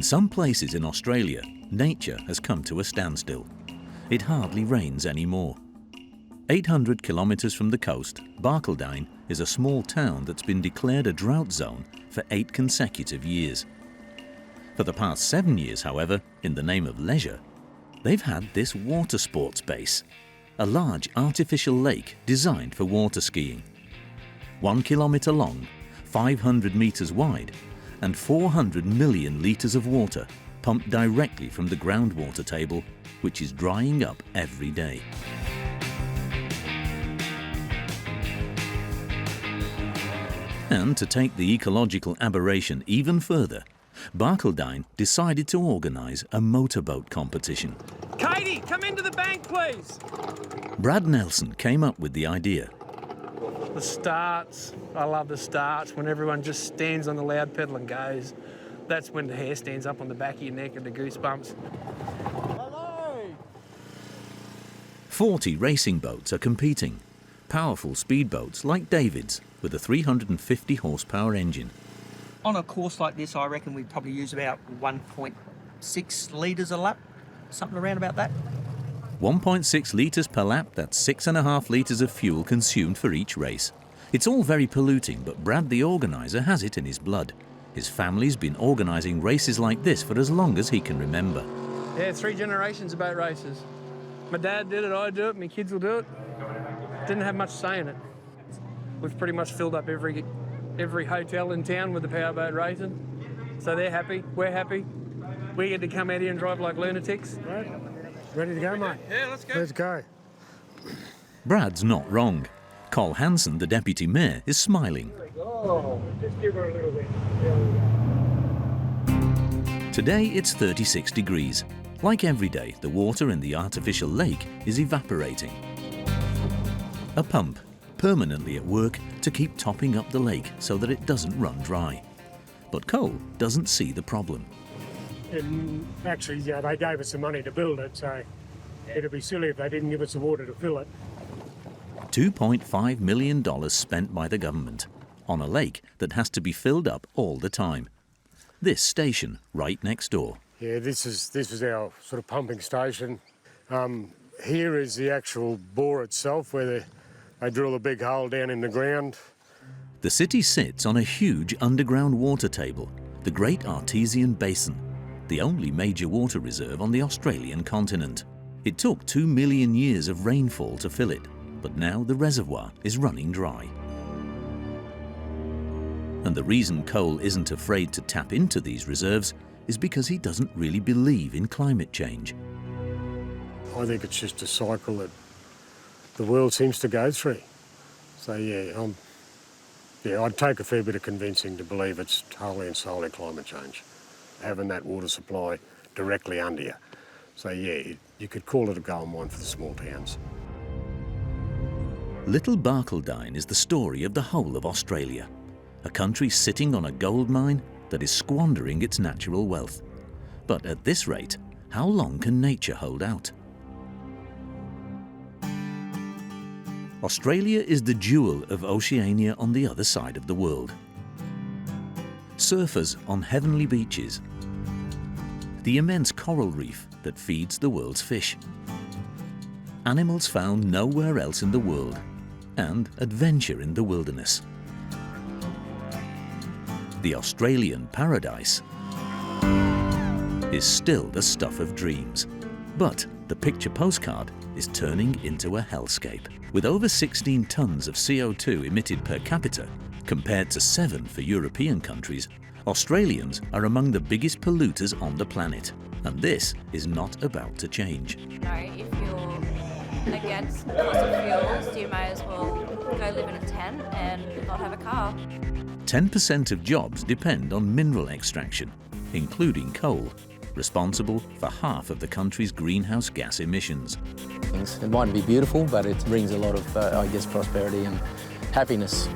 In some places in Australia, nature has come to a standstill. It hardly rains anymore. 800 kilometres from the coast, Barcaldine is a small town that's been declared a drought zone for 8 consecutive years. For the past 7 years, however, in the name of leisure, they've had this water sports base, a large artificial lake designed for water skiing. 1 kilometre long, 500 metres wide, and 400 million litres of water pumped directly from the groundwater table, which is drying up every day. And to take the ecological aberration even further, Barcaldine decided to organise a motorboat competition. Katie, come into the bank, please. Brad Nelson came up with the idea. The starts, I love the starts, when everyone just stands on the loud pedal and goes. That's when the hair stands up on the back of your neck and the goosebumps. Hello! 40 racing boats are competing. Powerful speedboats like David's with a 350 horsepower engine. On a course like this, I reckon we'd probably use about 1.6 litres a lap, something around about that. 1.6 litres per lap, that's 6.5 litres of fuel consumed for each race. It's all very polluting, but Brad, the organiser, has it in his blood. His family's been organising races like this for as long as he can remember. Yeah, 3 generations of boat races. My dad did it, I do it, my kids will do it. Didn't have much say in it. We've pretty much filled up every hotel in town with the powerboat racing. So they're happy, we're happy. We get to come out here and drive like lunatics. Right. Ready to go, mate? Yeah, let's go. Let's go. Brad's not wrong. Col Hanson, the deputy mayor, is smiling. Oh, just give her a little bit. Today it's 36 degrees. Like every day, the water in the artificial lake is evaporating. A pump, permanently at work to keep topping up the lake so that it doesn't run dry. But Cole doesn't see the problem. And actually, yeah, they gave us the money to build it, so it'd be silly if they didn't give us the water to fill it. $2.5 million spent by the government on a lake that has to be filled up all the time. This station right next door. Yeah, this is our sort of pumping station. Here is the actual bore itself, where they drill a big hole down in the ground. The city sits on a huge underground water table, the Great Artesian Basin, the only major water reserve on the Australian continent. It took 2 million years of rainfall to fill it, but now the reservoir is running dry. And the reason Cole isn't afraid to tap into these reserves is because he doesn't really believe in climate change. I think it's just a cycle that the world seems to go through. So yeah, I'd take a fair bit of convincing to believe it's wholly and solely climate change, having that water supply directly under you. So yeah, you could call it a gold mine for the small towns. Little Barcaldine is the story of the whole of Australia, a country sitting on a gold mine that is squandering its natural wealth. But at this rate, how long can nature hold out? Australia is the jewel of Oceania on the other side of the world. Surfers on heavenly beaches, the immense coral reef that feeds the world's fish, animals found nowhere else in the world, and adventure in the wilderness. The Australian paradise is still the stuff of dreams, but the picture postcard is turning into a hellscape. With over 16 tonnes of CO2 emitted per capita, compared to 7 for European countries, Australians are among the biggest polluters on the planet, and this is not about to change. You know, if you're against fossil fuels, you may as well go live in a tent and not have a car. 10% of jobs depend on mineral extraction, including coal, responsible for half of the country's greenhouse gas emissions. It might be beautiful, but it brings a lot of, I guess, prosperity and happiness.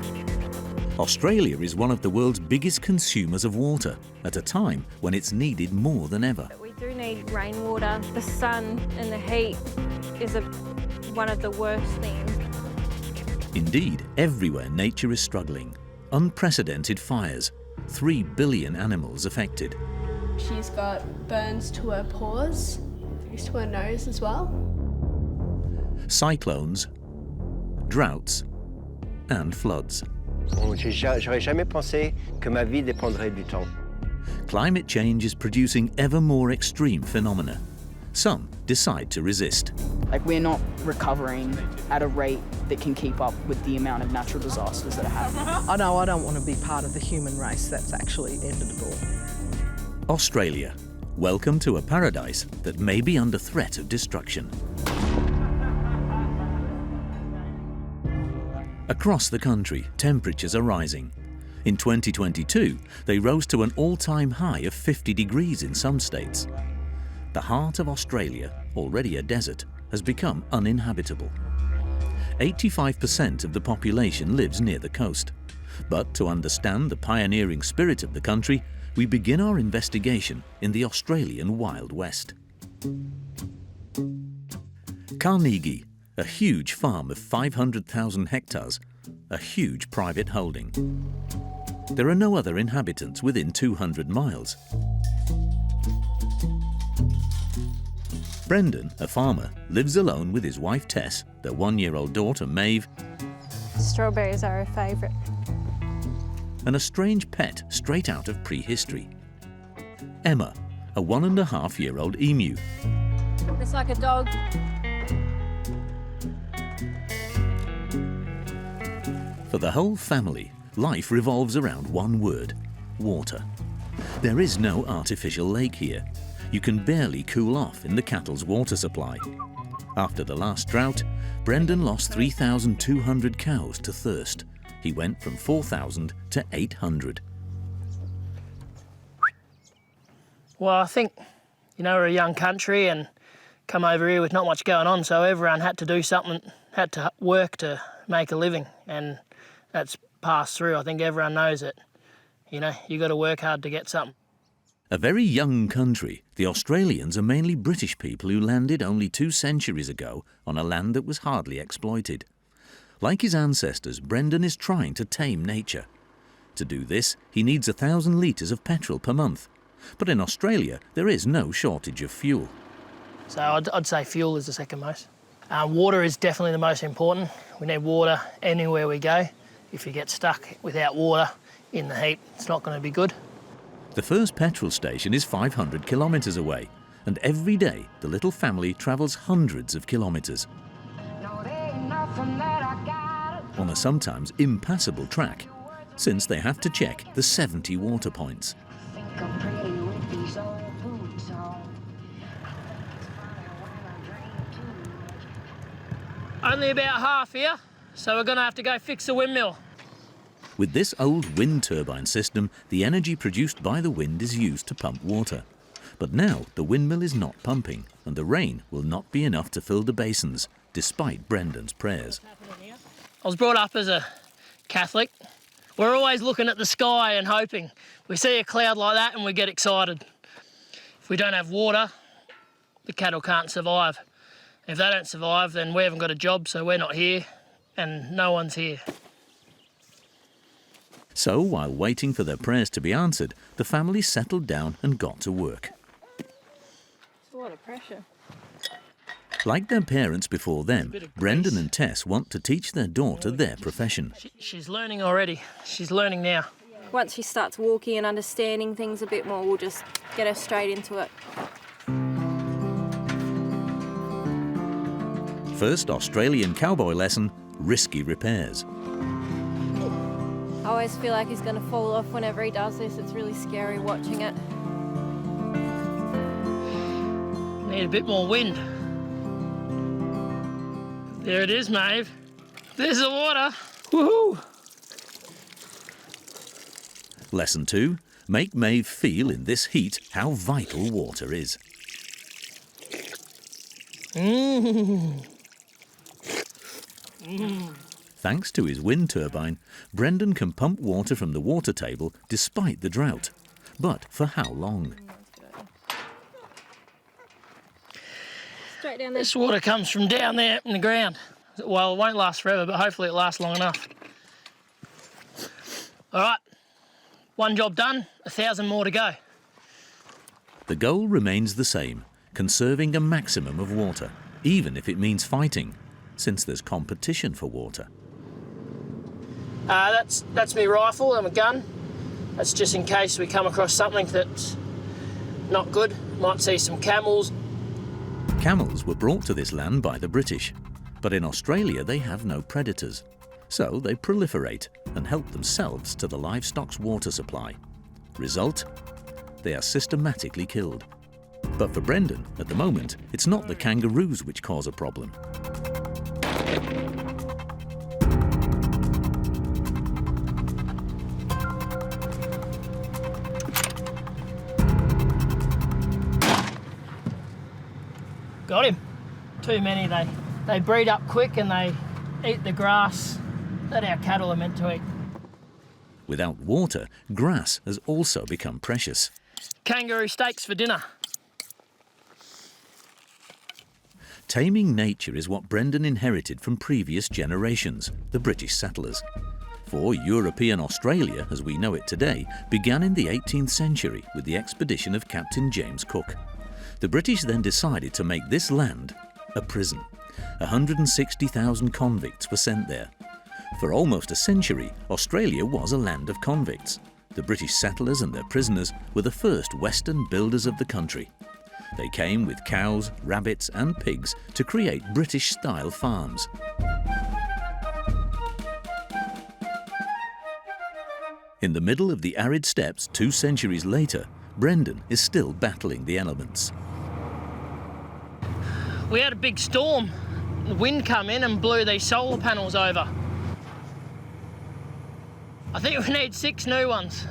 Australia is one of the world's biggest consumers of water at a time when it's needed more than ever. We do need rainwater. The sun and the heat is one of the worst things. Indeed, everywhere nature is struggling. Unprecedented fires, 3 billion animals affected. She's got burns to her paws, to her nose as well. Cyclones, droughts, and floods. J'aurais jamais pensé que ma vie dépendrait du temps. Climate change is producing ever more extreme phenomena. Some decide to resist. Like, we're not recovering at a rate that can keep up with the amount of natural disasters that are happening. I know I don't want to be part of the human race that's actually ended it all. Australia, welcome to a paradise that may be under threat of destruction. Across the country, temperatures are rising. In 2022, they rose to an all-time high of 50 degrees in some states. The heart of Australia, already a desert, has become uninhabitable. 85% of the population lives near the coast. But to understand the pioneering spirit of the country, we begin our investigation in the Australian Wild West. Carnegie, a huge farm of 500,000 hectares, a huge private holding. There are no other inhabitants within 200 miles. Brendan, a farmer, lives alone with his wife Tess, their 1-year-old daughter Maeve, Strawberries are a favourite. and a strange pet straight out of prehistory. Emma, a 1.5-year-old emu. It's like a dog. For the whole family, life revolves around one word: water. There is no artificial lake here. You can barely cool off in the cattle's water supply. After the last drought, Brendan lost 3,200 cows to thirst. He went from 4,000 to 800. Well, I think, we're a young country and come over here with not much going on, so everyone had to do something, had to work to make a living, and that's passed through. I think everyone knows it. You got to work hard to get something. A very young country, the Australians are mainly British people who landed only 2 centuries ago on a land that was hardly exploited. Like his ancestors, Brendan is trying to tame nature. To do this, he needs 1,000 litres of petrol per month. But in Australia, there is no shortage of fuel. So I'd say fuel is the second most. Water is definitely the most important. We need water anywhere we go. If you get stuck without water in the heat, it's not going to be good. The first petrol station is 500 kilometres away, and every day the little family travels hundreds of kilometres on a sometimes impassable track, since they have to check the 70 water points. Only about half here, so we're going to have to go fix the windmill. With this old wind turbine system, the energy produced by the wind is used to pump water. But now the windmill is not pumping, and the rain will not be enough to fill the basins, despite Brendan's prayers. I was brought up as a Catholic. We're always looking at the sky and hoping. We see a cloud like that and we get excited. If we don't have water, the cattle can't survive. If they don't survive, then we haven't got a job, so we're not here, and no one's here. So, while waiting for their prayers to be answered, the family settled down and got to work. It's a lot of pressure. Like their parents before them, Brendan and Tess want to teach their daughter their profession. She's learning already. She's learning now. Once she starts walking and understanding things a bit more, we'll just get her straight into it. First Australian cowboy lesson, risky repairs. I always feel like he's going to fall off whenever he does this. It's really scary watching it. Need a bit more wind. There it is, Maeve. There's the water. Woohoo! Lesson 2, make Maeve feel in this heat how vital water is. Thanks to his wind turbine, Brendan can pump water from the water table despite the drought. But for how long? Straight down there. This water comes from down there in the ground. Well, it won't last forever, but hopefully it lasts long enough. All right, one job done, 1,000 more to go. The goal remains the same, conserving a maximum of water, even if it means fighting, since there's competition for water. That's my rifle and my gun. That's just in case we come across something that's not good. Might see some camels. Camels were brought to this land by the British, but in Australia they have no predators. So they proliferate and help themselves to the livestock's water supply. Result? They are systematically killed. But for Brendan, at the moment, it's not the kangaroos which cause a problem. Got him. Too many. They breed up quick and they eat the grass that our cattle are meant to eat. Without water, grass has also become precious. Kangaroo steaks for dinner. Taming nature is what Brendan inherited from previous generations, the British settlers. For European Australia, as we know it today, began in the 18th century with the expedition of Captain James Cook. The British then decided to make this land a prison. 160,000 convicts were sent there. For almost a century, Australia was a land of convicts. The British settlers and their prisoners were the first Western builders of the country. They came with cows, rabbits and pigs to create British-style farms. In the middle of the arid steppes 2 centuries later, Brendan is still battling the elements. We had a big storm. The wind come in and blew these solar panels over. I think we need 6 new ones.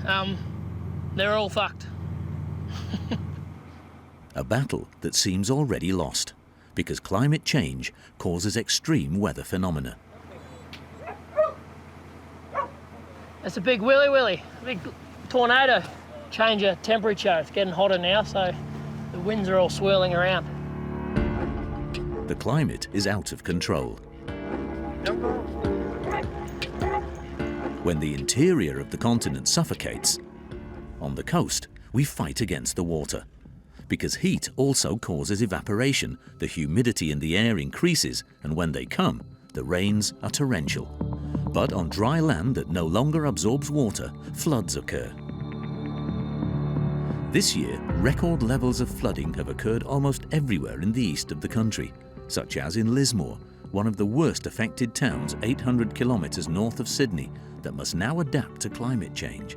They're all fucked. A battle that seems already lost, because climate change causes extreme weather phenomena. It's a big willy, big tornado. Change of temperature, it's getting hotter now, so the winds are all swirling around. The climate is out of control. When the interior of the continent suffocates, on the coast we fight against the water. Because heat also causes evaporation, the humidity in the air increases, and when they come, the rains are torrential. But on dry land that no longer absorbs water, floods occur. This year, record levels of flooding have occurred almost everywhere in the east of the country, such as in Lismore, one of the worst affected towns 800 kilometres north of Sydney, that must now adapt to climate change.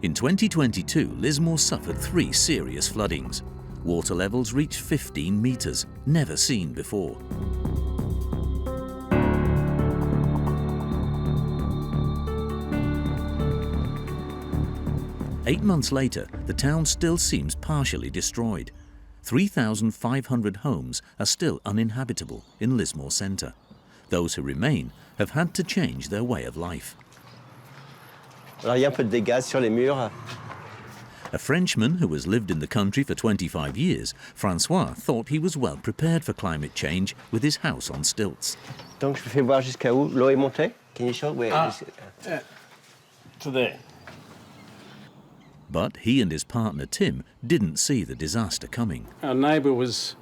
In 2022, Lismore suffered 3 serious floodings. Water levels reached 15 metres, never seen before. Eight months later, the town still seems partially destroyed. 3,500 homes are still uninhabitable in Lismore Centre. Those who remain have had to change their way of life. Alors, il y a un peu de dégâts sur les murs. A Frenchman who has lived in the country for 25 years, Francois thought he was well prepared for climate change with his house on stilts. Donc, je fais voir jusqu'à où l'eau est montée. Can you show where? To there. But he and his partner Tim didn't see the disaster coming. Our neighbour was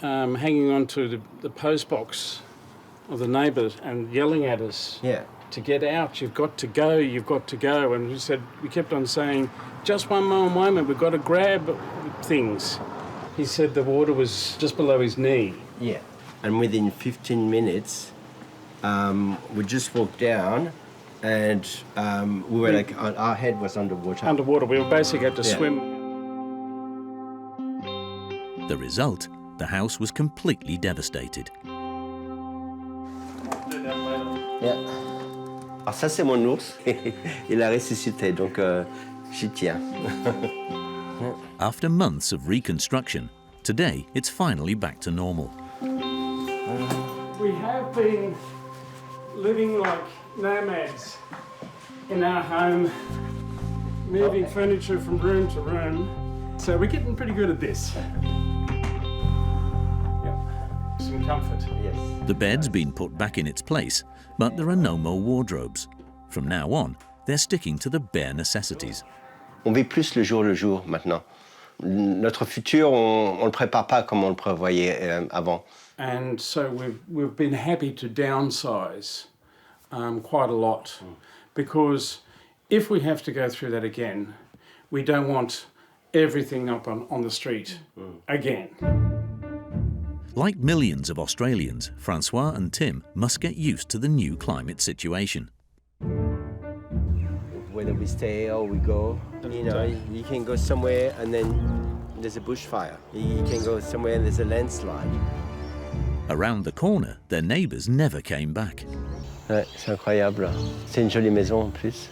hanging on to the post box of the neighbour and yelling at us. Yeah. To get out, you've got to go, you've got to go. And we kept on saying, just one more moment, we've got to grab things. He said the water was just below his knee. Yeah. And within 15 minutes, we just walked down and we were like, our head was underwater. Underwater, we basically had to swim. The result, the house was completely devastated. Yeah. Alors ça, c'est mon ours. Il a ressuscité, donc j'y tiens. After months of reconstruction, today it's finally back to normal. We have been living like nomads in our home, moving furniture from room to room. So we're getting pretty good at this. Yeah. Some comfort. Yes. The bed's been put back in its place, but there are no more wardrobes. From now on, they're sticking to the bare necessities. On vit plus le jour maintenant. Notre futur, on le prépare pas comme on le prévoyait avant. And so we've been happy to downsize quite a lot, because if we have to go through that again, we don't want everything up on the street again. Like millions of Australians, Francois and Tim must get used to the new climate situation. Whether we stay or we go, you know, you can go somewhere and then there's a bushfire. You can go somewhere and there's a landslide. Around the corner, their neighbours never came back. Ouais, c'est incroyable. C'est une jolie maison en plus.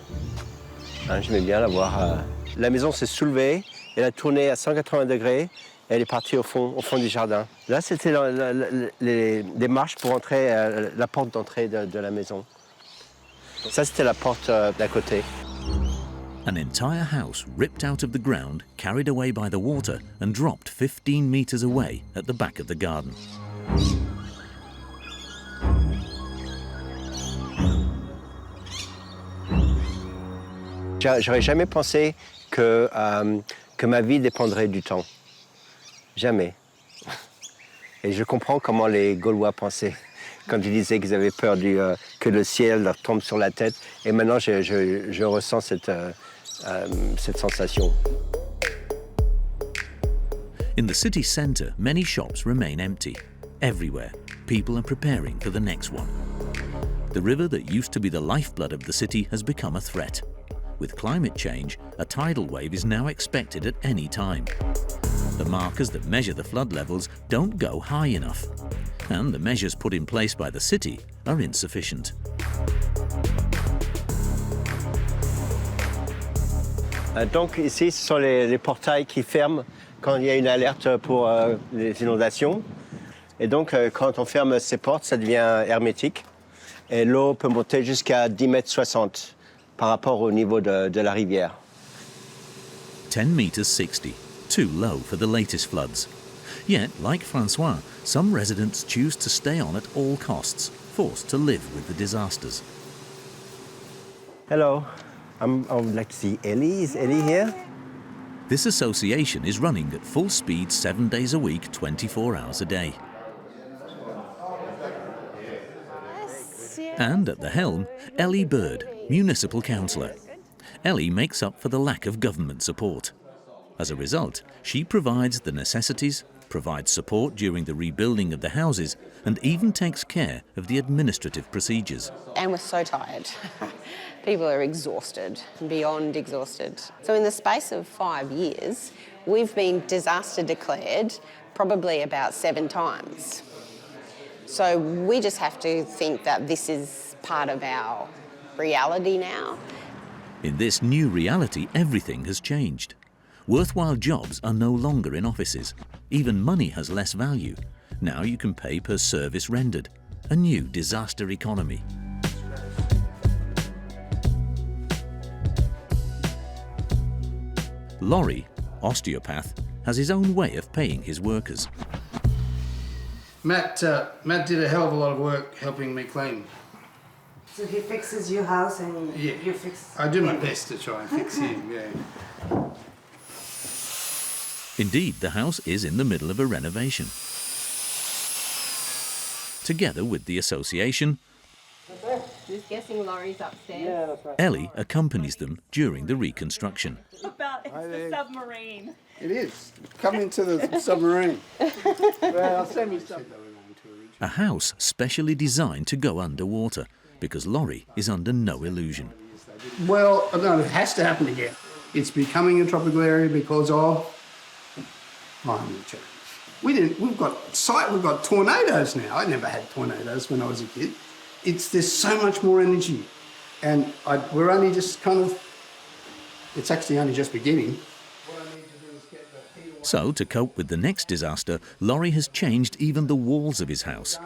Hein, j'aimais bien la voir. La maison s'est soulevée, elle a tourné à 180 degrés et elle est partie au fond du jardin. Là, c'était les marches pour entrer, la porte d'entrée de la maison. Ça, c'était la porte d'à côté. An entire house ripped out of the ground, carried away by the water and dropped 15 metres away at the back of the garden. J'aurais jamais pensé que ma vie dépendrait du temps. Jamais. Et je comprends comment les Gaulois pensaient quand ils disaient qu'ils avaient peur que le ciel leur tombe sur la tête. Et maintenant, je ressens cette sensation. In the city centre, many shops remain empty. Everywhere, people are preparing for the next one. The river that used to be the lifeblood of the city has become a threat. With climate change, a tidal wave is now expected at any time. The markers that measure the flood levels don't go high enough, and the measures put in place by the city are insufficient. Donc ici, ce sont les portails qui ferment quand il y a une alerte pour les inondations. Et donc, quand on ferme ces portes, ça devient hermétique. Et l'eau peut monter jusqu'à 10,60 mètres par rapport au niveau de la rivière. 10 metres 60, too low for the latest floods. Yet, like Francois, some residents choose to stay on at all costs, forced to live with the disasters. Hello, I would like to see Ellie. Is Ellie here? This association is running at full speed 7 days a week, 24 hours a day. And at the helm, Ellie Bird, municipal councillor. Ellie makes up for the lack of government support. As a result, she provides the necessities, provides support during the rebuilding of the houses, and even takes care of the administrative procedures. And we're so tired. People are exhausted, beyond exhausted. So in the space of 5 years, we've been disaster declared probably about 7 times. So we just have to think that this is part of our reality now. In this new reality, everything has changed. Worthwhile jobs are no longer in offices. Even money has less value. Now you can pay per service rendered. A new disaster economy. Laurie, osteopath, has his own way of paying his workers. Matt did a hell of a lot of work helping me clean. So he fixes your house and you fix... I do my best to try and fix him, yeah. Indeed, the house is in the middle of a renovation. Together with the association, Just guessing Laurie's upstairs. Yeah, that's right. Ellie accompanies them during the reconstruction. It's the submarine. It is. Come into the submarine. Well, send me something. A house specially designed to go underwater, because Laurie is under no illusion. Well, no, it has to happen again. It's becoming a tropical area because of climate change. We've got tornadoes now. I never had tornadoes when I was a kid. There's so much more energy, and we're only just it's actually only just beginning. So, to cope with the next disaster, Laurie has changed even the walls of his house.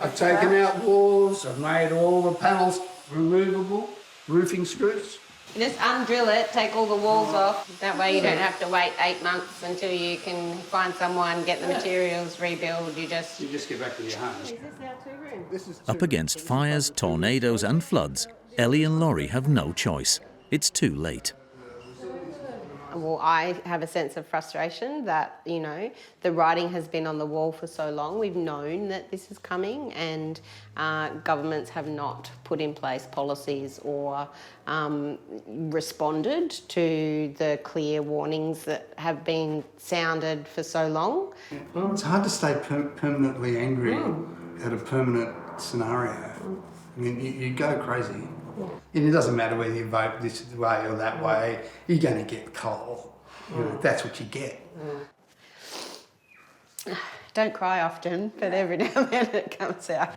I've taken out walls, I've made all the panels removable, roofing screws. Just undrill it, take all the walls off. That way you don't have to wait 8 months until you can find someone, get the materials, rebuild. You just get back to your home. Is this our 2 rooms? Up against fires, tornadoes and floods, Ellie and Laurie have no choice. It's too late. Well, I have a sense of frustration that, you know, the writing has been on the wall for so long. We've known that this is coming, and governments have not put in place policies or responded to the clear warnings that have been sounded for so long. Well, it's hard to stay permanently angry at a permanent scenario. I mean, you go crazy. And it doesn't matter whether you vote this way or that way, you're going to get coal. You know, that's what you get. Don't cry often, but every now and then it comes out.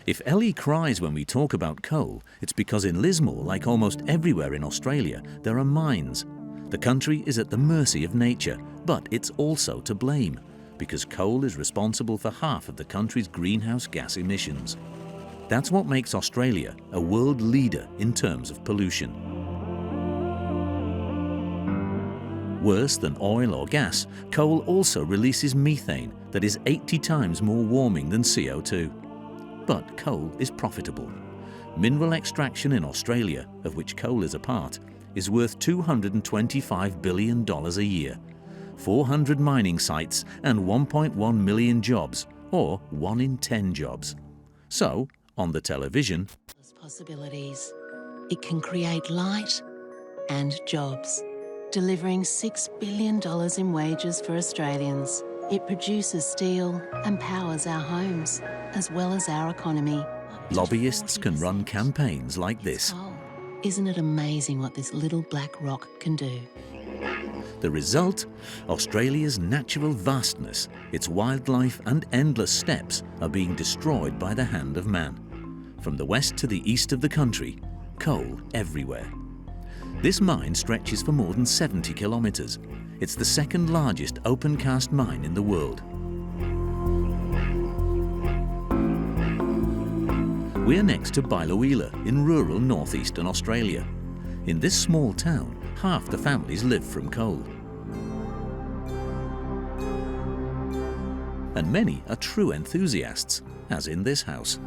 If Ellie cries when we talk about coal, it's because in Lismore, like almost everywhere in Australia, there are mines. The country is at the mercy of nature, but it's also to blame, because coal is responsible for half of the country's greenhouse gas emissions. That's what makes Australia a world leader in terms of pollution. Worse than oil or gas, coal also releases methane that is 80 times more warming than CO2. But coal is profitable. Mineral extraction in Australia, of which coal is a part, is worth $225 billion a year. 400 mining sites and 1.1 million jobs, or 1 in 10 jobs. So, on the television, possibilities. It can create light and jobs, delivering $6 billion in wages for Australians. It produces steel and powers our homes, as well as our economy. lobbyists can run campaigns like this. Isn't it amazing what this little black rock can do? The result? Australia's natural vastness, its wildlife and endless steppes are being destroyed by the hand of man. From the west to the east of the country, coal everywhere. This mine stretches for more than 70 kilometres. It's the second largest open-cast mine in the world. We're next to Biloela in rural northeastern Australia. In this small town, half the families live from coal. And many are true enthusiasts, as in this house.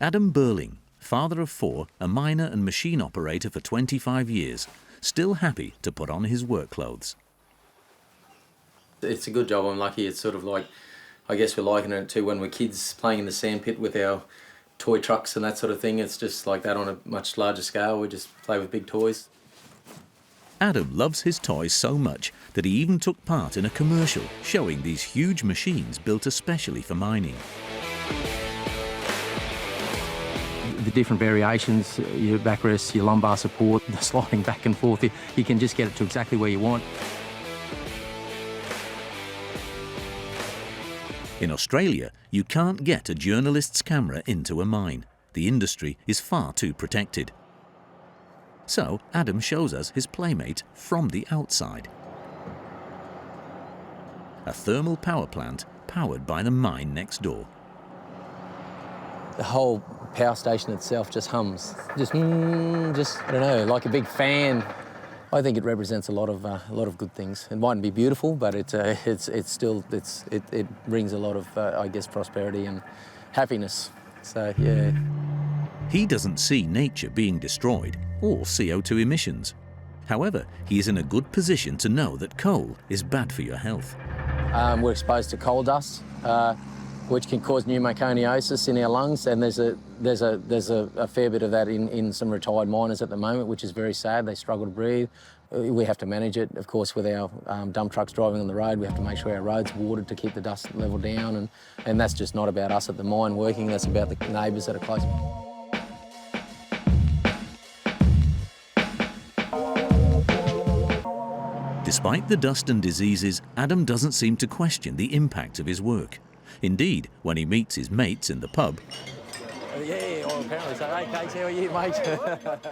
Adam Burling, father of 4, a miner and machine operator for 25 years, still happy to put on his work clothes. It's a good job, I'm lucky. It's sort of like, I guess we're likening it to when we're kids playing in the sandpit with our toy trucks and that sort of thing. It's just like that on a much larger scale. We just play with big toys. Adam loves his toys so much that he even took part in a commercial showing these huge machines built especially for mining. The different variations, your backrest, your lumbar support, the sliding back and forth, you can just get it to exactly where you want. In Australia, you can't get a journalist's camera into a mine. The industry is far too protected. So Adam shows us his playmate from the outside. A thermal power plant powered by the mine next door. The whole power station itself just hums. Just, I don't know, like a big fan. I think it represents a lot of good things. It mightn't be beautiful, but it brings a lot of, I guess, prosperity and happiness. So, yeah. He doesn't see nature being destroyed or CO2 emissions. However, he is in a good position to know that coal is bad for your health. We're exposed to coal dust, which can cause pneumoconiosis in our lungs, and there's a fair bit of that in some retired miners at the moment, which is very sad. They struggle to breathe. We have to manage it, of course, with our dump trucks driving on the road. We have to make sure our roads are watered to keep the dust level down, and that's just not about us at the mine working, that's about the neighbours that are close. Despite the dust and diseases, Adam doesn't seem to question the impact of his work. Indeed, when he meets his mates in the pub,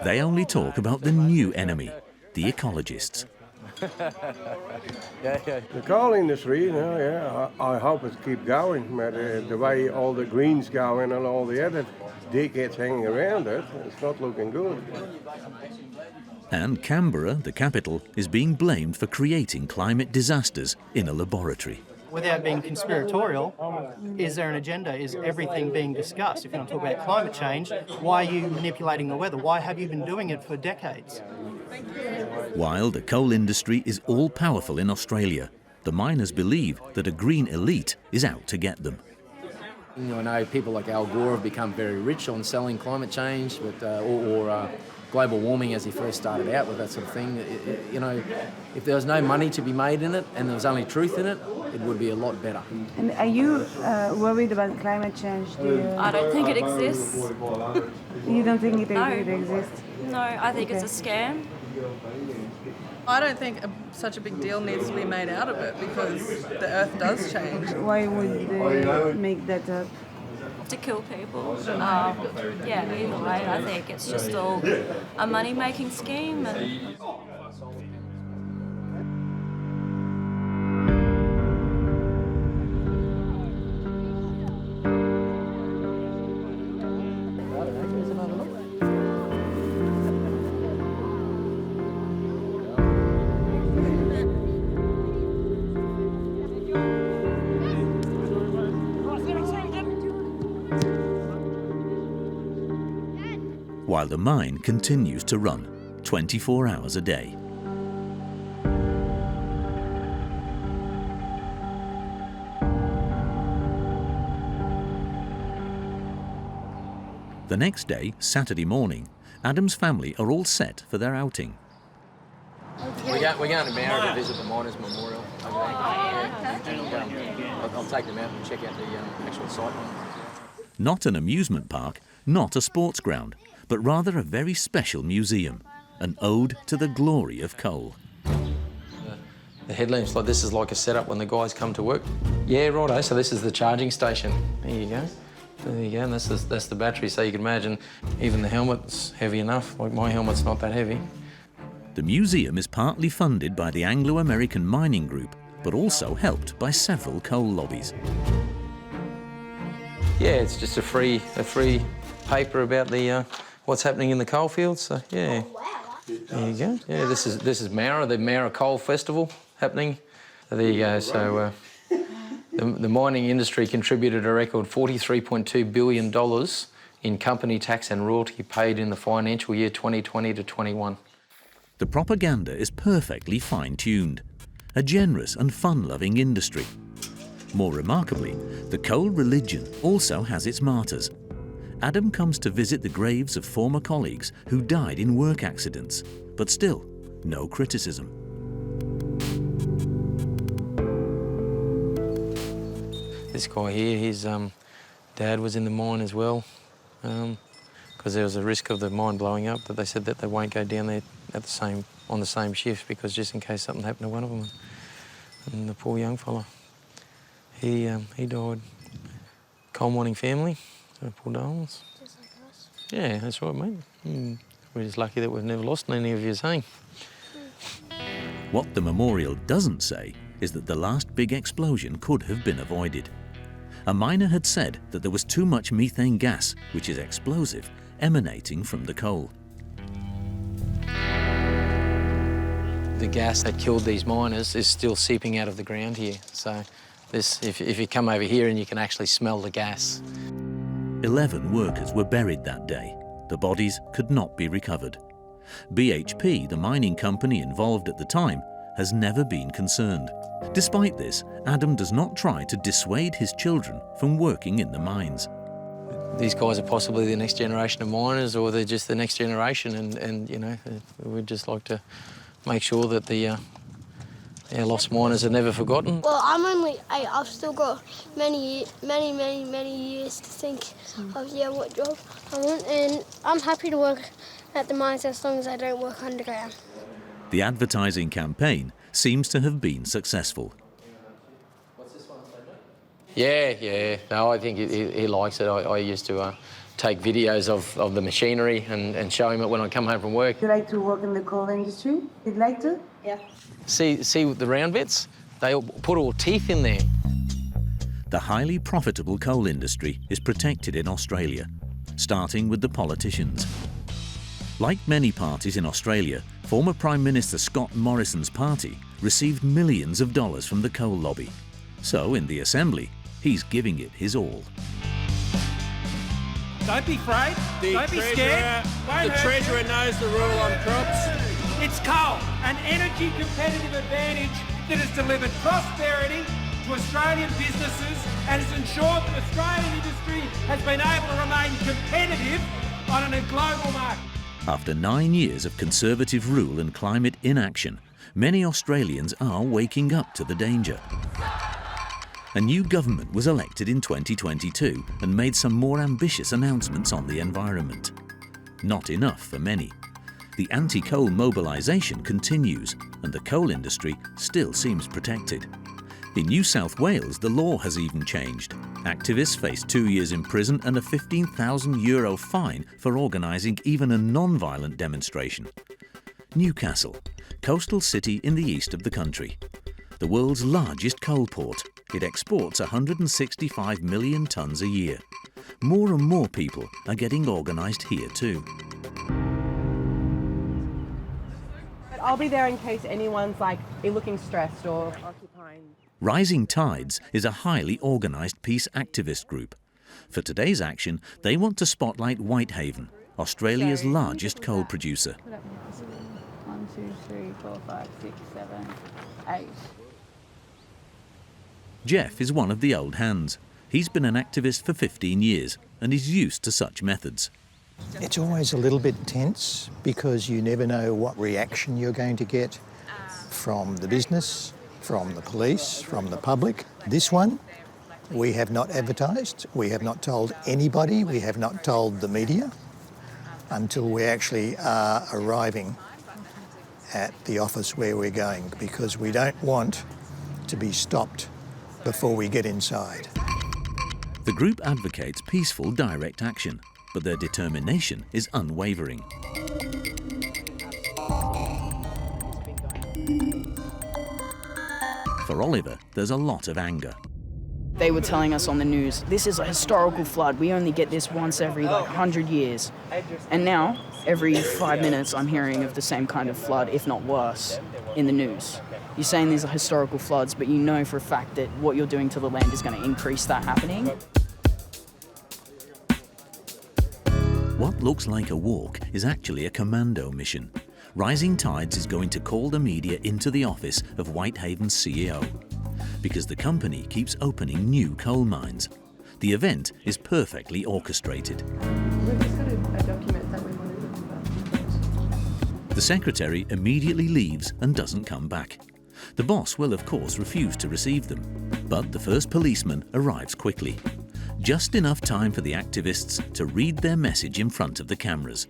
they only talk about the new enemy, the ecologists. The coal industry, I hope it keeps going, but the way all the greens going and all the other dickheads hanging around it, it's not looking good. And Canberra, the capital, is being blamed for creating climate disasters in a laboratory. Without being conspiratorial, is there an agenda? Is everything being discussed? If you want to talk about climate change, why are you manipulating the weather? Why have you been doing it for decades? While the coal industry is all-powerful in Australia, the miners believe that a green elite is out to get them. I know people like Al Gore have become very rich on selling climate change, or global warming as he first started out with that sort of thing. You know, if there was no money to be made in it and there was only truth in it, it would be a lot better. And are you worried about climate change? I don't think it exists. You don't think it exists? No, I think it's a scam. I don't think such a big deal needs to be made out of it because the earth does change. Why would they make that up? To kill people. Yeah, either way, I think it's just all a money-making scheme. And while the mine continues to run 24 hours a day. The next day, Saturday morning, Adam's family are all set for their outing. We're going to Mara to visit the Miners' Memorial. I'll take them out and check out the actual site. Not an amusement park, not a sports ground, but rather a very special museum, an ode to the glory of coal. The headlamps like this is like a setup when the guys come to work. Yeah, righto, so this is the charging station. There you go. There you go, and that's the battery, so you can imagine even the helmet's heavy enough, like my helmet's not that heavy. The museum is partly funded by the Anglo-American Mining Group, but also helped by several coal lobbies. Yeah, it's just a free paper about the what's happening in the coal fields. So yeah, there you go. Yeah, this is Mara, the Mara Coal Festival happening. So there you go. So the mining industry contributed a record $43.2 billion in company tax and royalty paid in the financial year 2020 to 21. The propaganda is perfectly fine-tuned, a generous and fun-loving industry. More remarkably, the coal religion also has its martyrs. Adam comes to visit the graves of former colleagues who died in work accidents, but still, no criticism. This guy here, his dad was in the mine as well, because there was a risk of the mine blowing up, but they said that they won't go down there on the same shift because just in case something happened to one of them. And the poor young fella, he died. Coal mining family, so poor darlings. just like us. Yeah, that's right, mate. We're just lucky that we've never lost any of you, saying. What the memorial doesn't say is that the last big explosion could have been avoided. A miner had said that there was too much methane gas, which is explosive, emanating from the coal. The gas that killed these miners is still seeping out of the ground here. So if you come over here and you can actually smell the gas. 11 workers were buried that day. The bodies could not be recovered. BHP, the mining company involved at the time, has never been concerned. Despite this, Adam does not try to dissuade his children from working in the mines. These guys are possibly the next generation of miners, or they're just the next generation, and you know, we'd just like to make sure that our lost miners are never forgotten. Well, I'm only 8. I've still got many years to think of what job I want, and I'm happy to work at the mines as long as I don't work underground. The advertising campaign seems to have been successful. Yeah. No, I think he likes it. I used to take videos of the machinery and show him it when I come home from work. Do you like to work in the coal industry? You'd like to? Yeah. See the round bits? They put all teeth in there. The highly profitable coal industry is protected in Australia, starting with the politicians. Like many parties in Australia, former Prime Minister Scott Morrison's party received millions of dollars from the coal lobby. So in the assembly, he's giving it his all. Don't be afraid. Don't be scared. The Treasurer knows the rule on crops. It's coal, an energy competitive advantage that has delivered prosperity to Australian businesses and has ensured that Australian industry has been able to remain competitive on a global market. After 9 years of Conservative rule and climate inaction, many Australians are waking up to the danger. A new government was elected in 2022 and made some more ambitious announcements on the environment. Not enough for many. The anti-coal mobilisation continues and the coal industry still seems protected. In New South Wales, the law has even changed. Activists face 2 years in prison and a €15,000 fine for organising even a non-violent demonstration. Newcastle, coastal city in the east of the country. The world's largest coal port. It exports 165 million tonnes a year. More and more people are getting organised here too. But I'll be there in case anyone's looking stressed or occupying. Rising Tides is a highly organised peace activist group. For today's action, they want to spotlight Whitehaven, Australia's largest coal producer. 1, 2, 3, 4, 5, 6, 7, 8. Jeff is one of the old hands. He's been an activist for 15 years and is used to such methods. It's always a little bit tense because you never know what reaction you're going to get from the business, from the police, from the public. This one, we have not advertised, we have not told anybody, we have not told the media until we actually are arriving at the office where we're going, because we don't want to be stopped before we get inside. The group advocates peaceful direct action, but their determination is unwavering. For Oliver, there's a lot of anger. They were telling us on the news, this is a historical flood. We only get this once every 100 years. And now, every 5 minutes, I'm hearing of the same kind of flood, if not worse, in the news. You're saying these are historical floods, but you know for a fact that what you're doing to the land is going to increase that happening. What looks like a walk is actually a commando mission. Rising Tides is going to call the media into the office of Whitehaven's CEO, because the company keeps opening new coal mines. The event is perfectly orchestrated. We've just got a document that we wanted to talk about. The secretary immediately leaves and doesn't come back. The boss will of course refuse to receive them, but the first policeman arrives quickly. Just enough time for the activists to read their message in front of the cameras.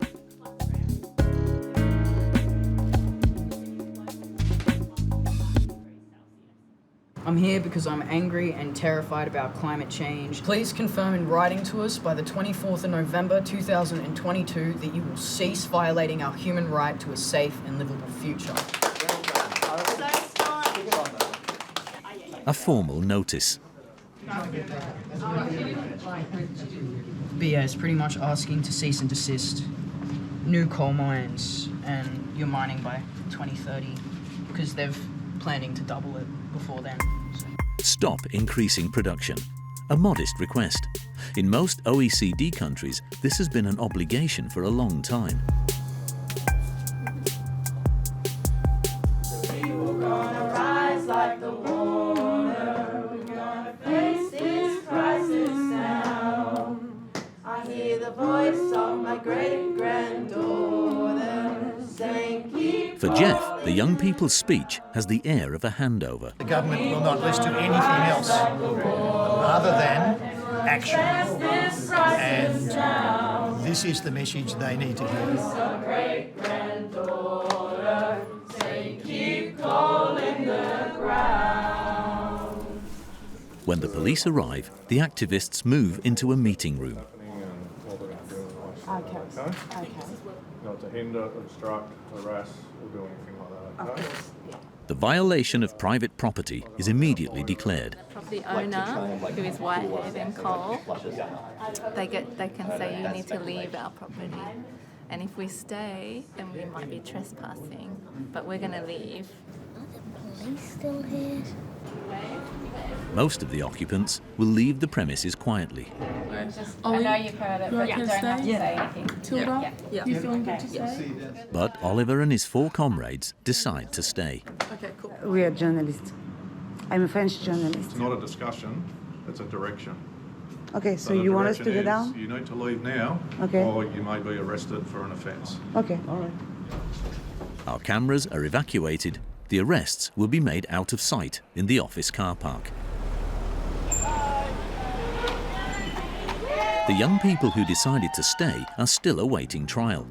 I'm here because I'm angry and terrified about climate change. Please confirm in writing to us by the 24th of November 2022 that you will cease violating our human right to a safe and livable future. A formal notice. BA is pretty much asking to cease and desist new coal mines and your mining by 2030 because they're planning to double it before then. Stop increasing production. A modest request. In most OECD countries, this has been an obligation for a long time. We're gonna rise like the water. We're gonna face this crisis now. I hear the voice of my great-granddaughter saying, keep For Jeff, the young people's speech has the air of a handover. The government will not list to anything else other than action. And this is the message they need to hear. When the police arrive, the activists move into a meeting room. Okay. Not to hinder, obstruct, harass, or do anything like that, okay? The violation of private property is immediately declared. The owner, who is Whitehaven Coal, they can say you need to leave our property. And if we stay, then we might be trespassing. But we're going to leave. Are the police still here? Most of the occupants will leave the premises quietly. I know you've heard it, but you don't have to say anything. Tilda, you feeling good to stay? But Oliver and his 4 comrades decide to stay. Okay, cool. We are journalists. I'm a French journalist. It's not a discussion, it's a direction. Okay, so you want us to go direction down? is you need to leave now, Okay. or you may be arrested for an offence. Okay, all right. Our cameras are evacuated. The arrests will be made out of sight in the office car park. The young people who decided to stay are still awaiting trial.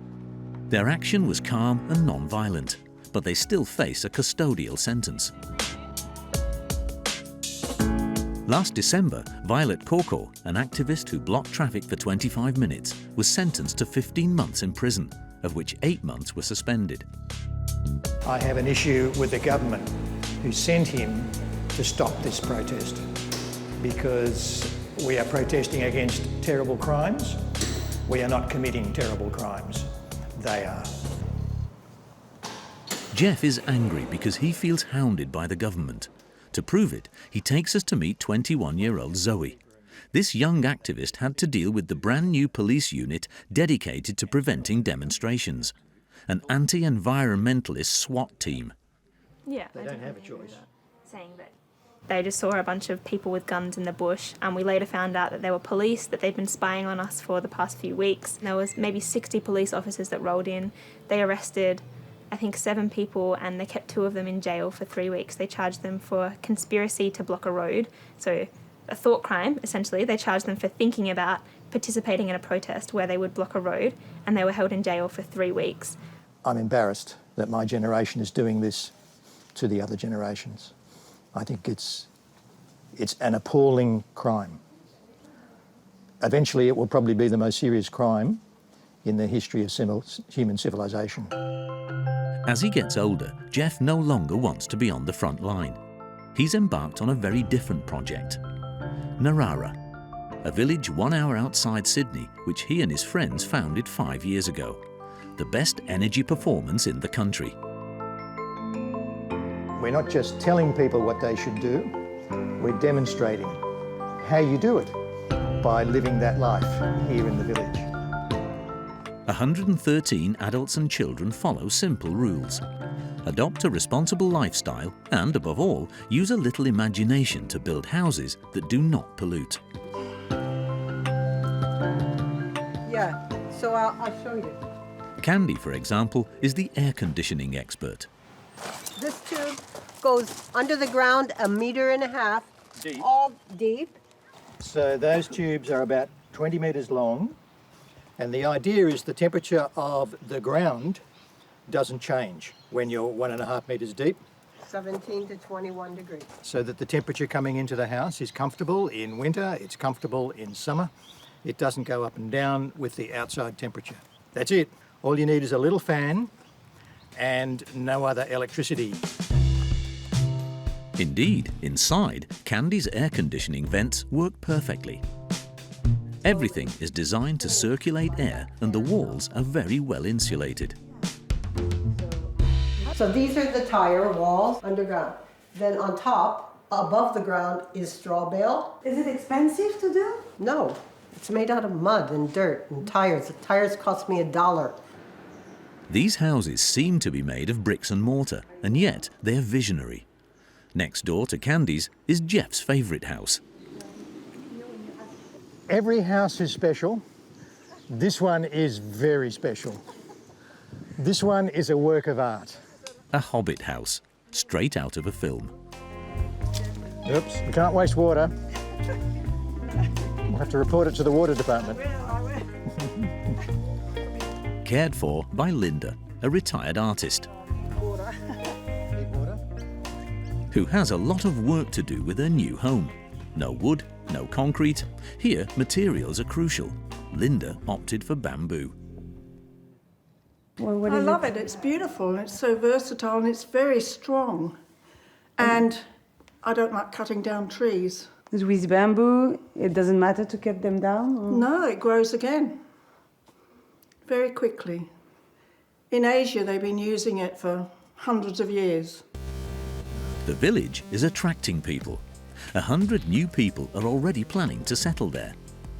Their action was calm and non-violent, but they still face a custodial sentence. Last December, Violet Corco, an activist who blocked traffic for 25 minutes, was sentenced to 15 months in prison, of which 8 months were suspended. I have an issue with the government who sent him to stop this protest because we are protesting against terrible crimes. We are not committing terrible crimes. They are. Jeff is angry because he feels hounded by the government. To prove it, he takes us to meet 21-year-old Zoe. This young activist had to deal with the brand new police unit dedicated to preventing demonstrations, an anti-environmentalist SWAT team. Yeah, They don't have a choice. saying that they just saw a bunch of people with guns in the bush, and we later found out that they were police, that they'd been spying on us for the past few weeks. There was maybe 60 police officers that rolled in. They arrested, I think, 7 people, and they kept 2 of them in jail for 3 weeks. They charged them for conspiracy to block a road, so a thought crime, essentially. They charged them for thinking about participating in a protest where they would block a road, and they were held in jail for 3 weeks. I'm embarrassed that my generation is doing this to the other generations. I think it's an appalling crime. Eventually, it will probably be the most serious crime in the history of human civilization. As he gets older, Jeff no longer wants to be on the front line. He's embarked on a very different project. Narara, a village 1 hour outside Sydney, which he and his friends founded 5 years ago. The best energy performance in the country. We're not just telling people what they should do, we're demonstrating how you do it by living that life here in the village. 113 adults and children follow simple rules. Adopt a responsible lifestyle and, above all, use a little imagination to build houses that do not pollute. Yeah, so I'll show you. Candy, for example, is the air conditioning expert. This tube goes under the ground 1.5 meters deep. All deep. So those tubes are about 20 metres long, and the idea is the temperature of the ground doesn't change when you're 1.5 metres deep. 17 to 21 degrees. So that the temperature coming into the house is comfortable in winter, it's comfortable in summer. It doesn't go up and down with the outside temperature. That's it. All you need is a little fan and no other electricity. Indeed, inside, Candy's air conditioning vents work perfectly. Everything is designed to circulate air and the walls are very well insulated. So these are the tire walls underground. Then on top, above the ground, is straw bale. Is it expensive to do? No, it's made out of mud and dirt and tires. The tires cost me $1. These houses seem to be made of bricks and mortar, and yet they're visionary. Next door to Candy's is Jeff's favourite house. Every house is special. This one is very special. This one is a work of art. A hobbit house, straight out of a film. Oops, we can't waste water. We'll have to report it to the water department. Cared for by Linda, a retired artist, who has a lot of work to do with her new home. No wood, no concrete. Here, materials are crucial. Linda opted for bamboo. Well, I love it. It's beautiful and it's so versatile and it's very strong. And I don't like cutting down trees. With bamboo, it doesn't matter to cut them down? Or? No, it grows again. Very quickly. In Asia, they've been using it for hundreds of years. The village is attracting people. 100 new people are already planning to settle there.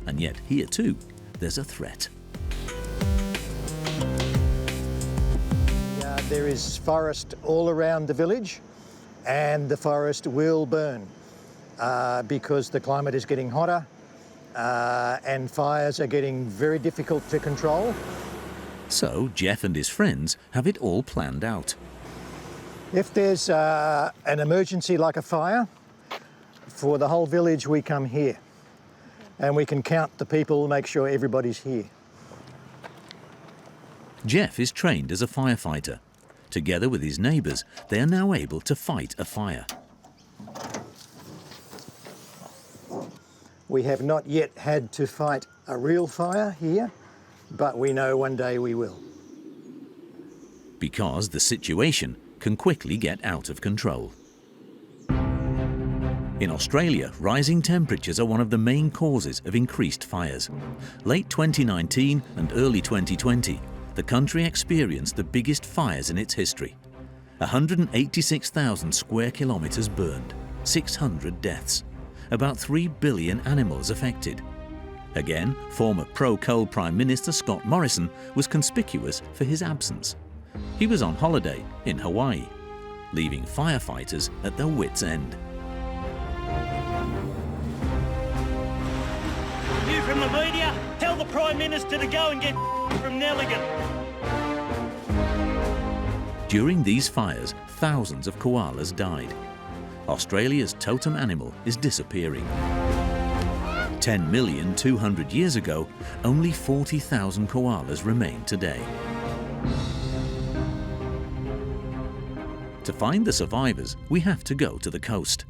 And yet here too, there's a threat. There is forest all around the village, and the forest will burn because the climate is getting hotter and fires are getting very difficult to control. So Jeff and his friends have it all planned out. If there's an emergency like a fire, for the whole village we come here and we can count the people, make sure everybody's here. Jeff is trained as a firefighter. Together with his neighbours, they are now able to fight a fire. We have not yet had to fight a real fire here, but we know one day we will. Because the situation can quickly get out of control. In Australia, rising temperatures are one of the main causes of increased fires. Late 2019 and early 2020, the country experienced the biggest fires in its history. 186,000 square kilometres burned, 600 deaths, about 3 billion animals affected. Again, former pro-coal Prime Minister Scott Morrison was conspicuous for his absence. He was on holiday in Hawaii, leaving firefighters at their wits' end. You from the media, tell the Prime Minister to go and get from Nelligan. During these fires, thousands of koalas died. Australia's totem animal is disappearing. 10,200,000 years ago, only 40,000 koalas remain today. To find the survivors, we have to go to the coast.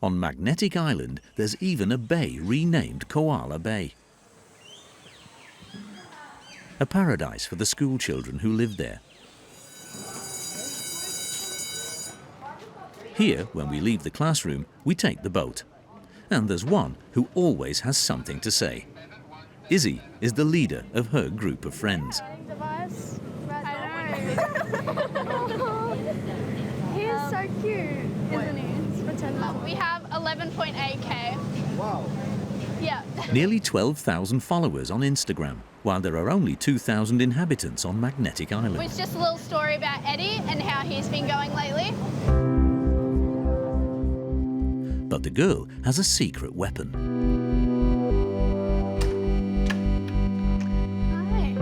On Magnetic Island, there's even a bay renamed Koala Bay. A paradise for the school children who live there. Here, when we leave the classroom, we take the boat. And there's one who always has something to say. Izzy is the leader of her group of friends. He's so cute, isn't he? We have 11.8k. Wow. Yeah. Nearly 12,000 followers on Instagram, while there are only 2,000 inhabitants on Magnetic Island. It's just a little story about Eddie and how he's been going lately. But the girl has a secret weapon. Hi.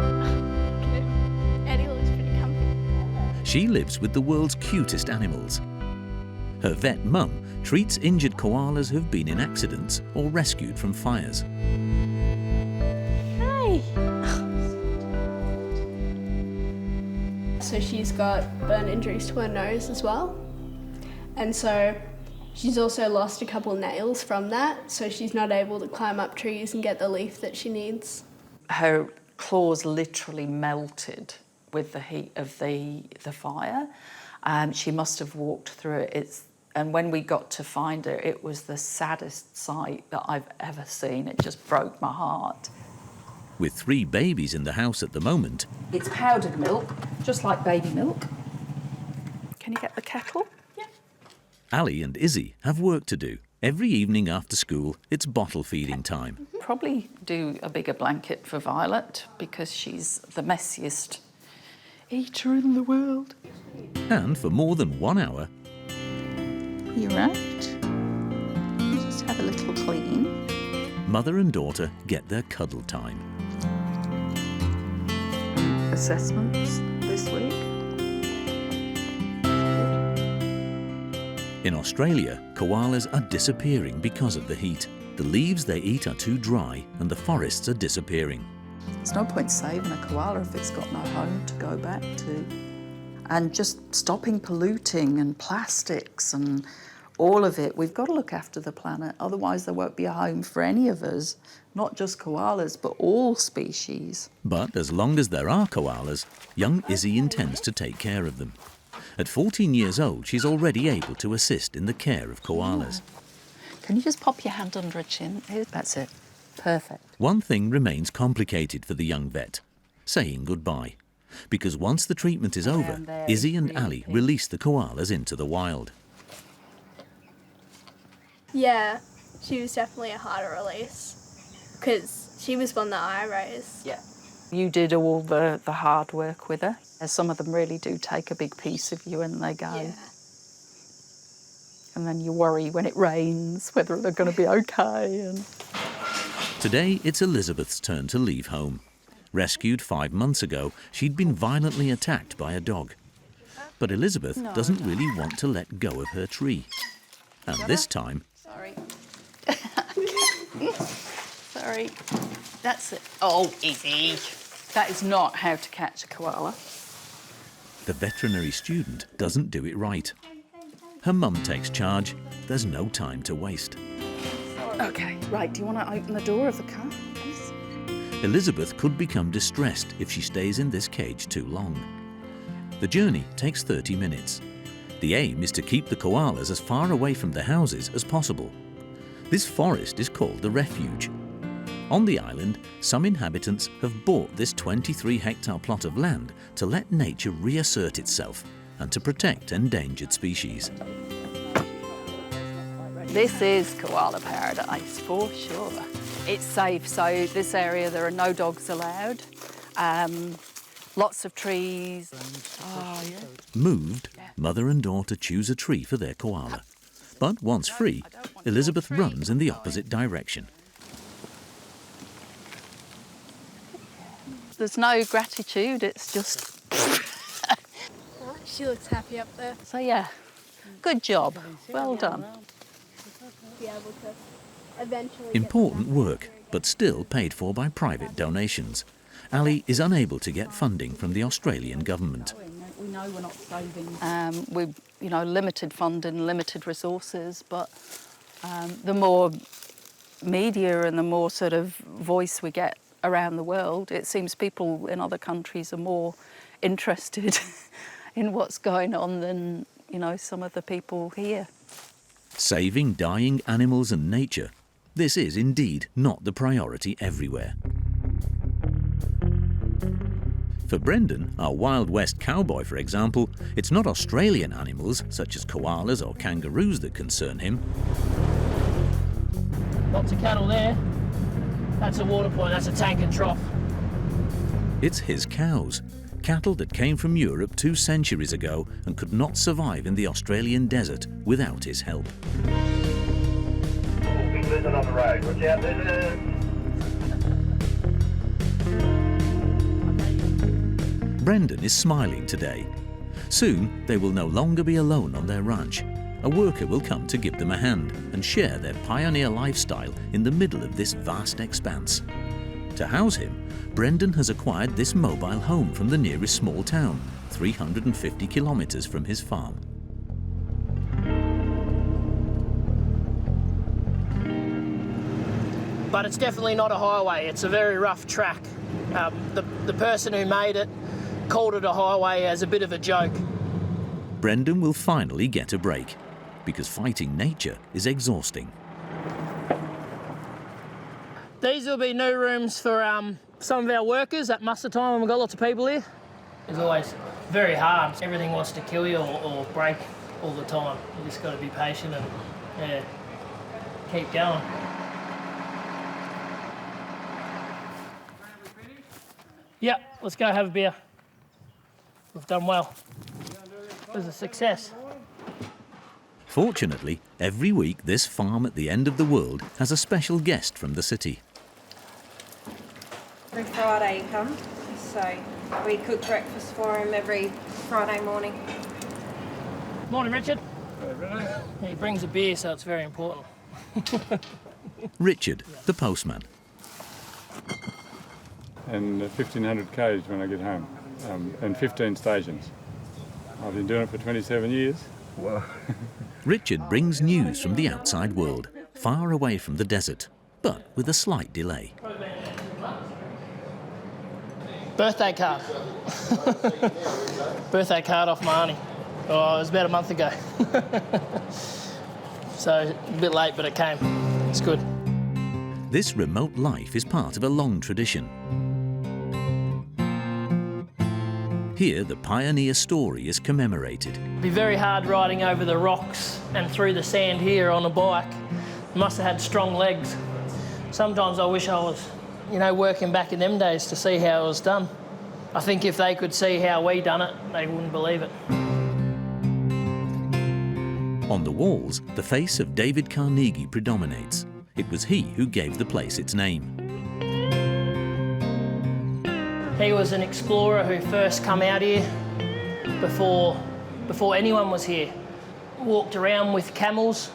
Eddie looks pretty comfy. She lives with the world's cutest animals. Her vet mum treats injured koalas who've been in accidents or rescued from fires. Hi. So she's got burn injuries to her nose as well. And so she's also lost a couple nails from that, so she's not able to climb up trees and get the leaf that she needs. Her claws literally melted with the heat of the fire. She must have walked through it. And when we got to find her, it was the saddest sight that I've ever seen. It just broke my heart. With 3 babies in the house at the moment. It's powdered milk, just like baby milk. Can you get the kettle? Ali and Izzy have work to do. Every evening after school, it's bottle feeding time. Probably do a bigger blanket for Violet because she's the messiest eater in the world. And for more than 1 hour, You're right. Just have a little clean. mother and daughter get their cuddle time. Assessments this week. In Australia, koalas are disappearing because of the heat. The leaves they eat are too dry and the forests are disappearing. There's no point saving a koala if it's got no home to go back to. And just stopping polluting and plastics and all of it. We've got to look after the planet, otherwise there won't be a home for any of us, not just koalas, but all species. But as long as there are koalas, young Izzy intends to take care of them. At 14 years old, she's already able to assist in the care of koalas. Can you just pop your hand under a chin? That's it. Perfect. One thing remains complicated for the young vet, saying goodbye. Because once the treatment is over, Izzy and Ali release the koalas into the wild. Yeah, she was definitely a harder release because she was one that I raised. Yeah. You did all the hard work with her. As some of them really do take a big piece of you and they go. Yeah. And then you worry when it rains whether they're going to be okay. And Today, it's Elizabeth's turn to leave home. Rescued 5 months ago, she'd been violently attacked by a dog. But Elizabeth doesn't really want to let go of her tree. And this time... Sorry. Sorry. That's it. Oh, easy. That is not how to catch a koala. The veterinary student doesn't do it right. Her mum takes charge. There's no time to waste. Okay, right. Do you want to open the door of the car, please? Elizabeth could become distressed if she stays in this cage too long. The journey takes 30 minutes. The aim is to keep the koalas as far away from the houses as possible. This forest is called the refuge. On the island, some inhabitants have bought this 23-hectare plot of land to let nature reassert itself and to protect endangered species. This is koala paradise for sure. It's safe, so this area there are no dogs allowed. Lots of trees. Oh, yeah. Moved, mother and daughter choose a tree for their koala. But once free, Elizabeth runs in the opposite direction. There's no gratitude, it's just... She looks happy up there. So yeah, good job, well done. Be able to eventually Important work, but still paid for by private donations. Ali is unable to get funding from the Australian government. We know we're not saving. We've, limited funding, limited resources, but the more media and the more sort of voice we get around the world, it seems people in other countries are more interested in what's going on than, some of the people here. Saving dying animals and nature, this is indeed not the priority everywhere. For Brendan, our Wild West cowboy, for example, it's not Australian animals such as koalas or kangaroos that concern him. Lots of cattle there. That's a water point, that's a tank and trough. It's his cows, cattle that came from Europe 2 centuries ago and could not survive in the Australian desert without his help. Big lizard on the road, watch out, lizard! Brendan is smiling today. Soon they will no longer be alone on their ranch. A worker will come to give them a hand and share their pioneer lifestyle in the middle of this vast expanse. To house him, Brendan has acquired this mobile home from the nearest small town, 350 kilometres from his farm. But it's definitely not a highway, it's a very rough track. The person who made it called it a highway as a bit of a joke. Brendan will finally get a break, because fighting nature is exhausting. These will be new rooms for some of our workers at muster time when we've got lots of people here. It's always very hard. Everything wants to kill you or break all the time. You just got to be patient and keep going. Yep, let's go have a beer. We've done well. It was a success. Fortunately, every week this farm at the end of the world has a special guest from the city. Every Friday he comes, so we cook breakfast for him every Friday morning. Morning, Richard. He brings a beer, so it's very important. Richard, the postman. And 1,500 k's when I get home, and 15 stations. I've been doing it for 27 years. Wow. Richard brings news from the outside world, far away from the desert, but with a slight delay. Birthday card. Birthday card off my auntie. Oh, it was about a month ago. So a bit late, but it came. It's good. This remote life is part of a long tradition. Here, the pioneer story is commemorated. It'd be very hard riding over the rocks and through the sand here on a bike Must have had strong legs. Sometimes I wish I was, working back in them days to see how it was done. I think if they could see how we done it, they wouldn't believe it. On the walls, the face of David Carnegie predominates. It was he who gave the place its name. He was an explorer who first come out here before anyone was here. Walked around with camels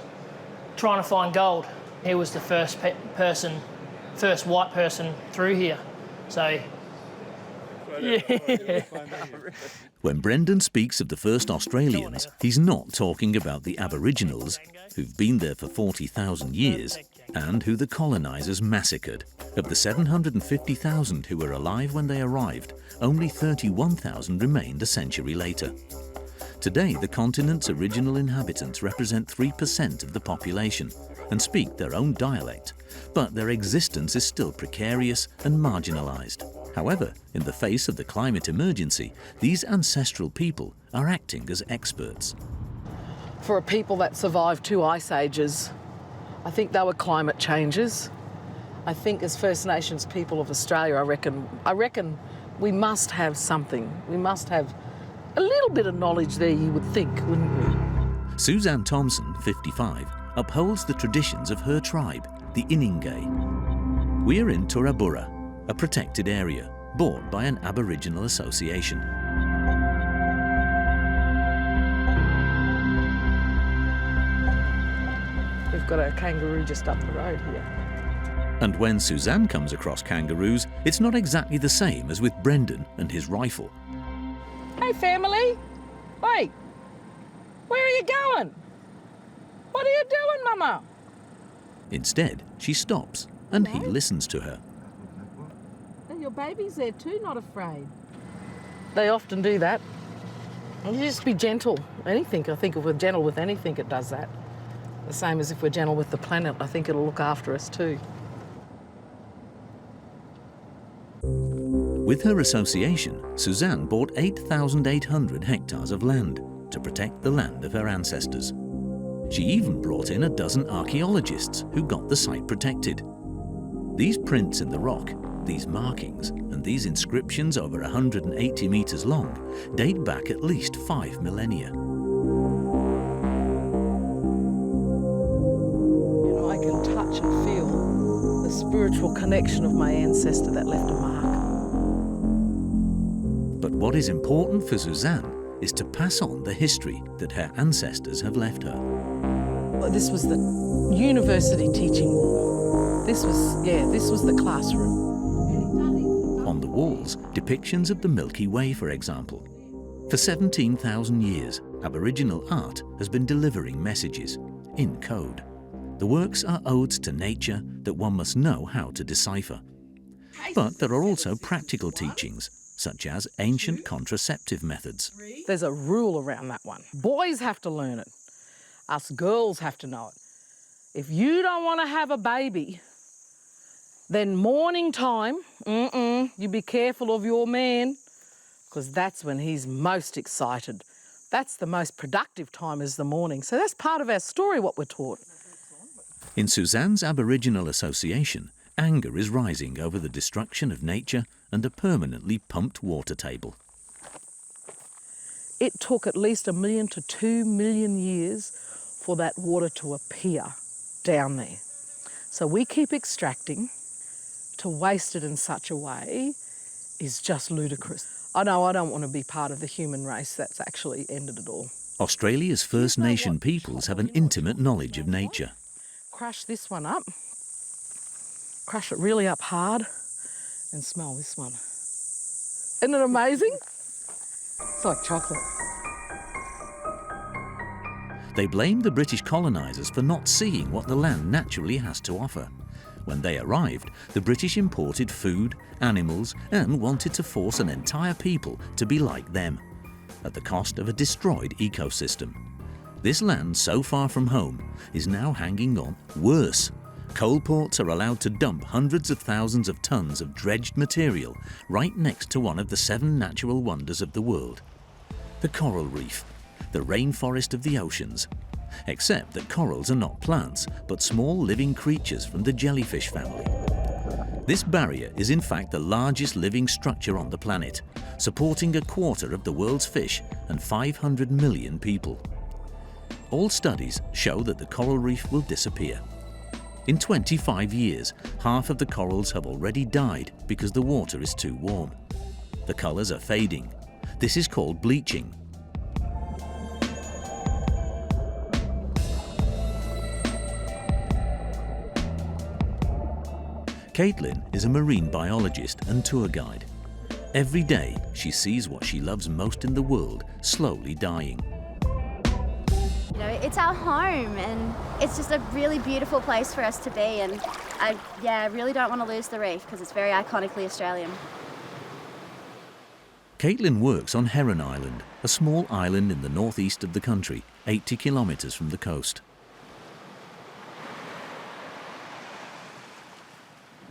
trying to find gold. He was the first white person through here. So, yeah. When Brendan speaks of the first Australians, he's not talking about the Aboriginals, who've been there for 40,000 years, and who the colonisers massacred. Of the 750,000 who were alive when they arrived, only 31,000 remained a century later. Today, the continent's original inhabitants represent 3% of the population and speak their own dialect, but their existence is still precarious and marginalised. However, in the face of the climate emergency, these ancestral people are acting as experts. For a people that survived 2 ice ages, I think they were climate changes. I think as First Nations people of Australia, I reckon we must have something. We must have a little bit of knowledge there, you would think, wouldn't we? Suzanne Thompson, 55, upholds the traditions of her tribe, the Iningay. We're in Turabura, a protected area, bought by an Aboriginal association. We've got a kangaroo just up the road here. And when Suzanne comes across kangaroos, it's not exactly the same as with Brendan and his rifle. Hey, family. Wait, where are you going? What are you doing, Mama? Instead, she stops and he listens to her. And your baby's there too, not afraid. They often do that. And you just be gentle. Anything, I think if we're gentle with anything, it does that. The same as if we're gentle with the planet, I think it'll look after us too. With her association, Suzanne bought 8,800 hectares of land to protect the land of her ancestors. She even brought in a dozen archaeologists who got the site protected. These prints in the rock, these markings, and these inscriptions over 180 metres long date back at least 5 millennia. I can touch and feel the spiritual connection of my ancestor that left a mark. But what is important for Suzanne is to pass on the history that her ancestors have left her. This was the university teaching wall. This was the classroom. On the walls, depictions of the Milky Way, for example. For 17,000 years, Aboriginal art has been delivering messages in code. The works are odes to nature that one must know how to decipher. But there are also practical teachings, such as ancient contraceptive methods. There's a rule around that one. Boys have to learn it. Us girls have to know it. If you don't want to have a baby, then morning time, you be careful of your man, because that's when he's most excited. That's the most productive time is the morning. So that's part of our story, what we're taught. In Suzanne's Aboriginal association, anger is rising over the destruction of nature and a permanently pumped water table. It took at least 1 million to 2 million years for that water to appear down there. So we keep extracting. To waste it in such a way is just ludicrous. I know I don't want to be part of the human race that's actually ended it all. Australia's First Nation peoples have an intimate knowledge of nature. Crush this one up, crush it really up hard, and smell this one. Isn't it amazing? It's like chocolate. They blame the British colonisers for not seeing what the land naturally has to offer. When they arrived, the British imported food, animals, and wanted to force an entire people to be like them, at the cost of a destroyed ecosystem. This land so far from home is now hanging on worse. Coal ports are allowed to dump hundreds of thousands of tons of dredged material right next to one of the 7 natural wonders of the world. The coral reef, the rainforest of the oceans, except that corals are not plants, but small living creatures from the jellyfish family. This barrier is in fact the largest living structure on the planet, supporting 1/4 of the world's fish and 500 million people. All studies show that the coral reef will disappear. In 25 years, half of the corals have already died because the water is too warm. The colours are fading. This is called bleaching. Caitlin is a marine biologist and tour guide. Every day, she sees what she loves most in the world slowly dying. You know, it's our home, and it's just a really beautiful place for us to be, and I really don't want to lose the reef because it's very iconically Australian. Caitlin works on Heron Island, a small island in the northeast of the country, 80 kilometres from the coast.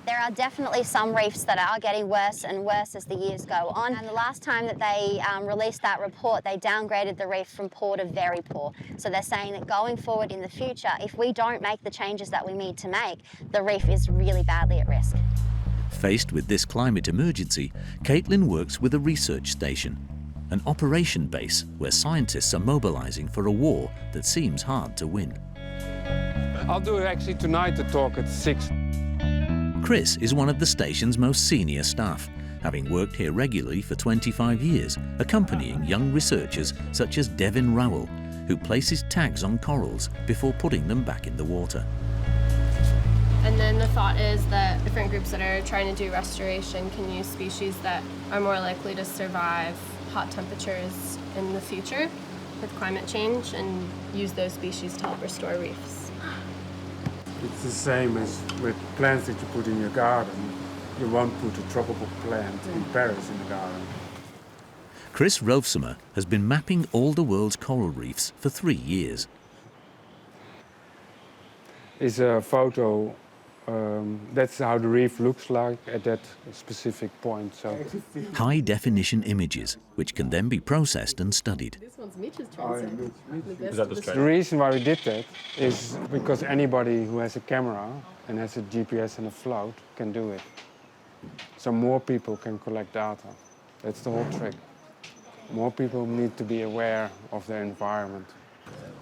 There are definitely some reefs that are getting worse and worse as the years go on. And the last time that they released that report, they downgraded the reef from poor to very poor. So they're saying that going forward in the future, if we don't make the changes that we need to make, the reef is really badly at risk. Faced with this climate emergency, Caitlin works with a research station, an operation base where scientists are mobilising for a war that seems hard to win. I'll do actually tonight the talk at 6. Chris is one of the station's most senior staff, having worked here regularly for 25 years, accompanying young researchers such as Devin Rowell, who places tags on corals before putting them back in the water. And then the thought is that different groups that are trying to do restoration can use species that are more likely to survive hot temperatures in the future with climate change and use those species to help restore reefs. It's the same as with plants that you put in your garden. You won't put a tropical plant in Paris in the garden. Chris Rovsemer has been mapping all the world's coral reefs for 3 years. It's a photo. That's how the reef looks like at that specific point. So High-definition images, which can then be processed and studied. This one's Mitch's transit. The reason why we did that is because anybody who has a camera and has a GPS and a float can do it. So more people can collect data. That's the whole trick. More people need to be aware of their environment.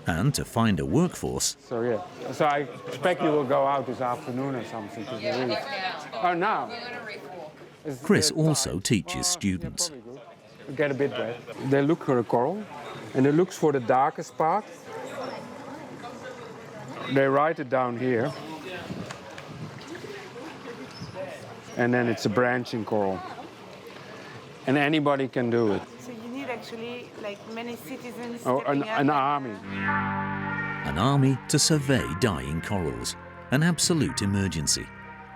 And to find a workforce. So yeah, so I expect you will go out this afternoon or something to the reef. Oh, now. Chris also teaches students. Get a bit wet. They look for a coral, and they look for the darkest part. They write it down here. And then it's a branching coral. And anybody can do it. So you need actually like many citizens An army. An army to survey dying corals. An absolute emergency,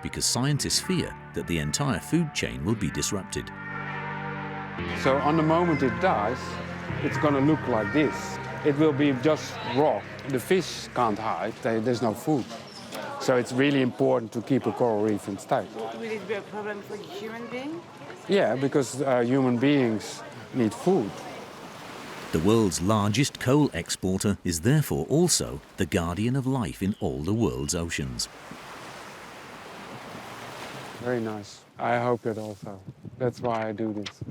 because scientists fear that the entire food chain will be disrupted. So on the moment it dies, it's going to look like this. It will be just rock. The fish can't hide. There's no food. So it's really important to keep a coral reef in state. Will it be a problem for human beings? Yeah, because human beings need food. The world's largest coal exporter is therefore also the guardian of life in all the world's oceans. Very nice. I hope that also. That's why I do this.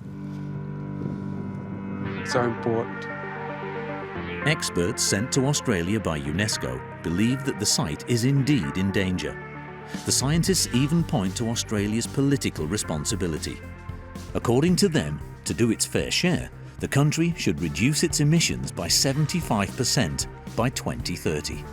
It's so important. Experts sent to Australia by UNESCO believe that the site is indeed in danger. The scientists even point to Australia's political responsibility. According to them, to do its fair share, the country should reduce its emissions by 75% by 2030.